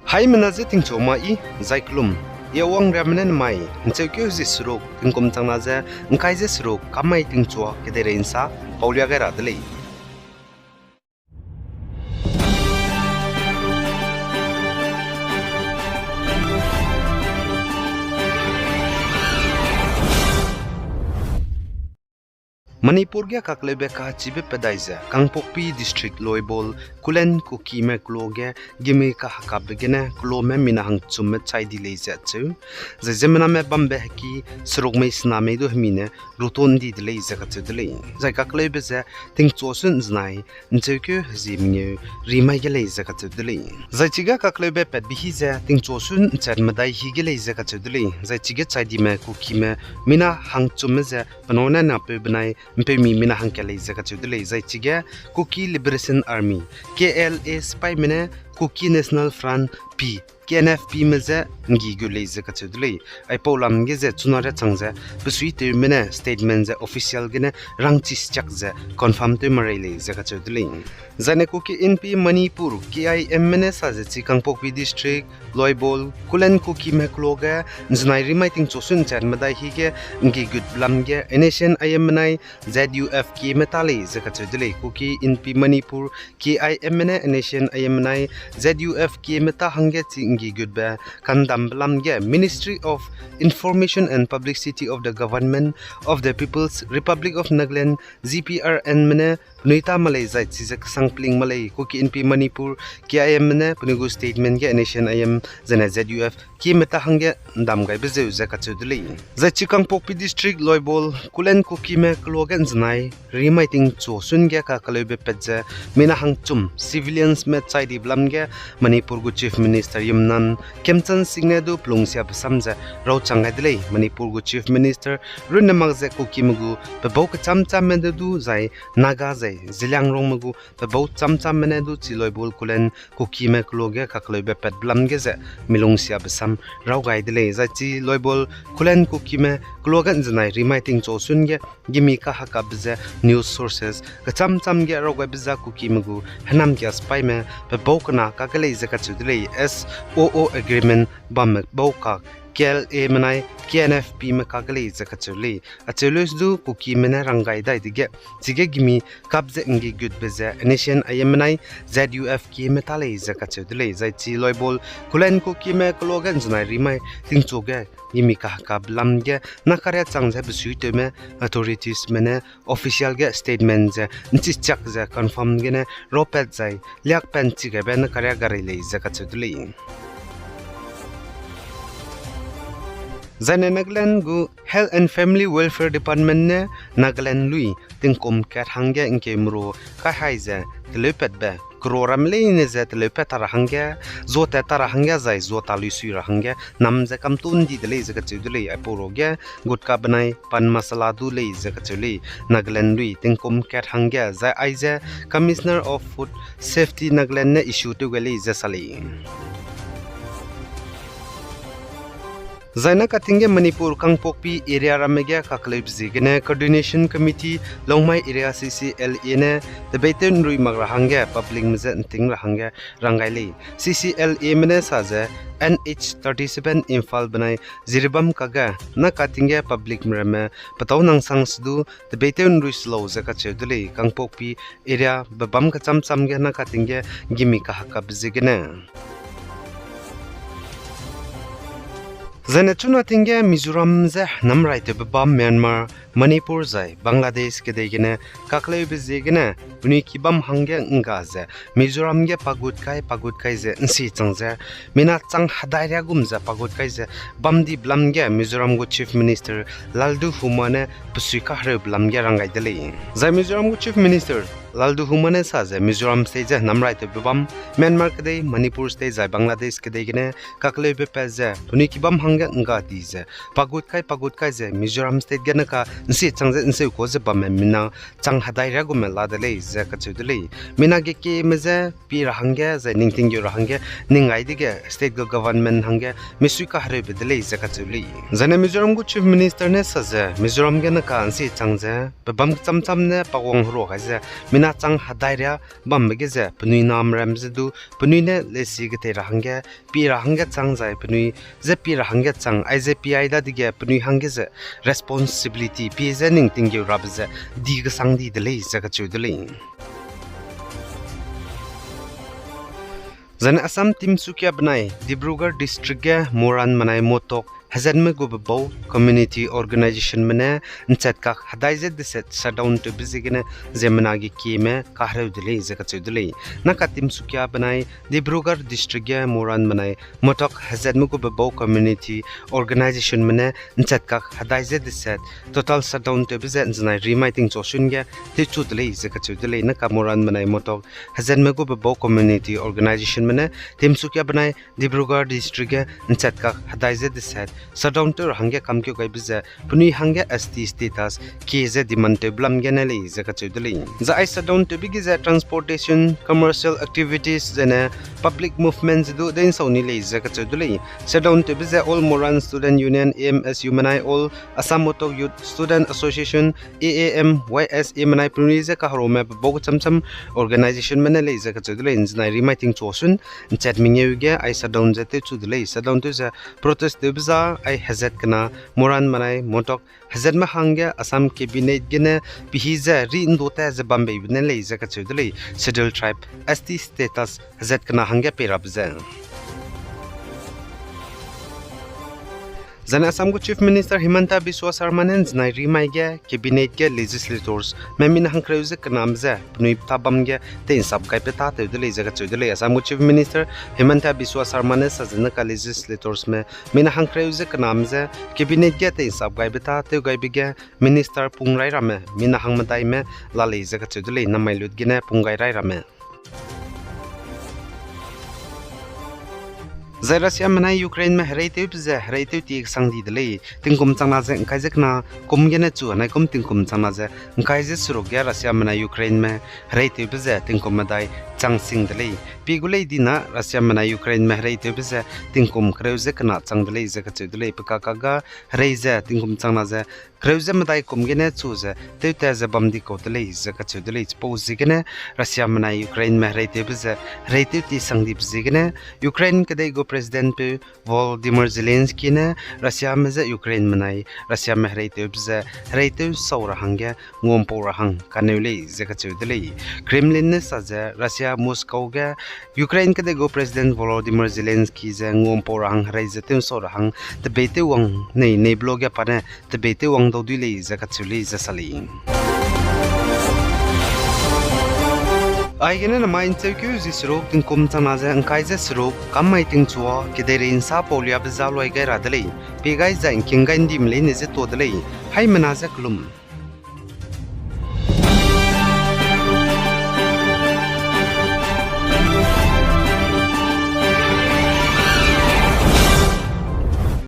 Hai menaze ting choma I zaiklum yawang ramanen mai nchekyo zisrok tingkom changnaze ngkai zisrok kamai ting chwa kedere insa paulia gara dele Manipur ge kaklebe ka chibe pedaiza Kangpokpi district loibol kulen kuki me kloge gimi ka hakab gene klome minahang chumme chaidi leja chu zemena me bambe ki srok me sna me do hmine rotondi de leja ka chu de zai kaklebe ze ting chosun znai nchekyo zimnge rimai ge leja ka chu de zai chiga kaklebe pet bihi ze ting chosun charmadai hi ge leja ka chu de zai chiga chaidi me kuki me mina hang chumme ze panona na pe banai Mpemi mina hankele zaka chudle zai chiga Cookie Liberation Army KLA spy mine Cookie National Front P KNFP meze ngi gule zaka chudle ai polam ge ze chunara changza busui te mine statement ze official gene rangchi chak ze confirm te marele zaka chudle zane Cookie NP Manipur KIM mine sa ze Kangpokpi district loibol kulen Cookie mekloga znai remaiting chosun chan madai hi ge ngi good blam ge nation IMNI ZUF ki metali zaka chudle Cookie NP Manipur KIM mine nation IMNI ZUF ki meta hange ngi good ba kandam blam ge Ministry of Information and Publicity of the Government of the People's Republic of Nagaland ZPRN mine Nuita Malay zai chizak sangpling Malay Cookie NP Manipur KIM mine punugu statement ge nation IM zana ZUF ki meta hange ndam gai bezeu zaka chudli zai Kangpokpi district loibol kulen Cookie me klogan znai remaiting chosun ge ka kalebe petze mina hangchum civilians me chaidi blam ge Manipur gu chief minister yimnan Kemchan Singne du plungsia samja ro changai dele Manipur gu chief minister runamag ze Cookie mugu bebok chamcham me du zai naga zai zilang rong mugu bebok chamcham me du chiloibol kulen Cookie me kloge ka kalebe pet blam ge ze milungsia sam ro gai dele zai chi loibol kulen Cookie me klogan znai remaiting chosun ge gimi ka hakab ze news sources ka chamcham ge ro gai biza Cookie mugu hanam ge spy me bebok na ka kale ze ka chudle SOO agreement bam boka KLA manai KNFP me kakali zakachuli achulus du Cookie mena rangai dai dige chige gimi kabze ngi good beze nation IMNI ZUF ki metale zakachudle zai chi loibol kulen Cookie me klogan znai rimai tingchoge gimi ka kablam ge nakarya changja bisuite me authorities mena official ge statement je nchi chak je confirm ge ne ropet zai lyak pen chi ge ben karya garile zakachudle Zane Nagaland gu Health and Family Welfare Department ne Nagaland lui tingkom kat hangya inke mro ka haiza telepet be kroram le ne za telepet tar hangya zota tar hangya zai zota lui sui ra hangya namza kam tun di dele za ka chudle aporo ge gutka banai pan masala du le za ka chule Nagaland lui tingkom kat hangya za aiza Commissioner of Food Safety Nagaland ne issue to gele za sali Zaina katinge Manipur Kangpokpi area ramegya kakleb zigene coordination committee longmai area CCLA ne debate nrui magrahangya public mizan ting rahangya rangaili CCLA mene saje NH37 Imphal banai ziribam kaga na katinge public mrame pataw nang sangsdu debate nrui slow zaka chedule Kangpokpi area babam ka chamcham ge na katinge gimi ka hakab zigene Zane chuna tinge Mizoram ze namrai te baba Myanmar Manipur zai Bangladesh ke degene kaklei bezegene buni kibam hangge nga ze Mizoram ge pagut kai ze nsi changze mina chang hadaira gumza pagut kai ze bamdi blamge Mizoram go chief minister Laldu Humane pusika hre blamge rangai dele zai Mizoram go chief minister Laldu Humane saze Mizoram stage namrai te babam Myanmar ke de Manipur stage zai Bangladesh ke degene kaklei be peze buni kibam hangge nga dize pagut kai ze Mizoram state gena ka nsi changze nsi ko ze bam mina chang hadaira gum la dele ze ka chudele mina ge ke meze pi rahangge ze ningting yo rahangge ningai dige state government hangge misui ka hare bedele ze ka chuli zane Mizoram go chief minister ne saze Mizoram gena ka nsi changze babam chamcham ne pawong ro ga ze mina chang hadaira bambage ze pnui nam ramzdu pnui ne lesi gete rahange pi rahange chang jai pnui ze pi rahange chang IJPI da dige pnui hange ze responsibility pi ze ning tingyu rabze dig sangdi de le zaga chudle Zane Assam Team Sukia Banai, Dibrugarh District Moran Manai Motok, Hazanme Gubabo Community Organization Mane, Nsetkak Hadaize the set shutdown to Bizigene, Zemanagi Kime, Kahre Dele, Zakatudele, Naka Team Sukia Banai, Dibrugarh District Moran Manai, Motok Hazanme Gubabo Community Organization Mane, Nsetkak Hadaize the set, total shutdown to Bizet and Zanai remiting Joshunga, Tichudele, Zakatudele, Naka Moran Manai Motok, Hazanme Gubabo Community Organization Mane, Team Sukia Banai, Dibrugarh District Nsetkak Hadaize the set. Shutdown to hange kamkyo kai bize puni hange ST status keze dimante blam genele zakachudeli za I shutdown to bigize transportation commercial activities and public movements do den sauni le zakachudeli shutdown to bize all Moran student union AMSU manai all Assam Motok youth student association AAM YSA manai puni ze ka harome bog chamcham organization manele zakachudeli nai remiting chosun chat mingeuge I shutdown jate chudeli shutdown to za protest de biza I hazard kana Moran manai Motok hazard ma hangya Assam cabinet gene pihiza ri indota za Bombay binele za kachudele scheduled tribe ST status hazard kana hangya perabza Zane Assam Chief Minister Himanta Biswa Sarmanen znai rimaige cabinet ge legislators memin hankreuze kanamza pnui tabam ge te sab kai peta te dele jaga chudele Assam Chief Minister Himanta Biswa Sarmanen sajna ka legislators me min hankreuze kanamza cabinet ge te sab kai peta te gai bige minister pungrai rame min hangmatai me lale jaga chudele namai lut gine pungai rai rame Russia manai Ukraine में हराइते बिजे हराइते ती एक संगदी दले तिंकुम चंगना जे काइजे कना कुम गेने चु नाइ कुम तिंकुम चंगना जे काइजे सुरो गया Russia manai Ukraine में हराइते बिजे तिंकुम मदाई चंगसिंग दले पिगुले दिना Russia manai Ukraine में हराइते बिजे तिंकुम क्रेउजे कना चंग दले जे कचे दले पकाकागा हराइजे तिंकुम चंगना जे क्रेउजे मदाई कुम गेने चु जे तेते जे बमदी को दले जे कचे दले पोज गेने Russia manai Ukraine में हराइते बिजे हराइते ती संगदी बिजे गेने Ukraine कदे गो President पे Volodymyr Zelensky ने Russia में जे Ukraine मनाई Russia में हराइते सौरा हंगे ngompo rahang kanule zekachudele Kremlin ने सजे Russia Moscow के Ukraine के देगो President Volodymyr Zelensky जे ngompo rahang हराइते सौरा हंग तबेते वंग ने ब्लॉग या पने तबेते वंग दोदुले zekachule जसली Aigene na main tsekyu zisrok tin kum tanaze angkaise srok kamai ting chua kiderin sa polia bezalo ai gai radale pegai zain kingain dimle ne je todale hai manaze klum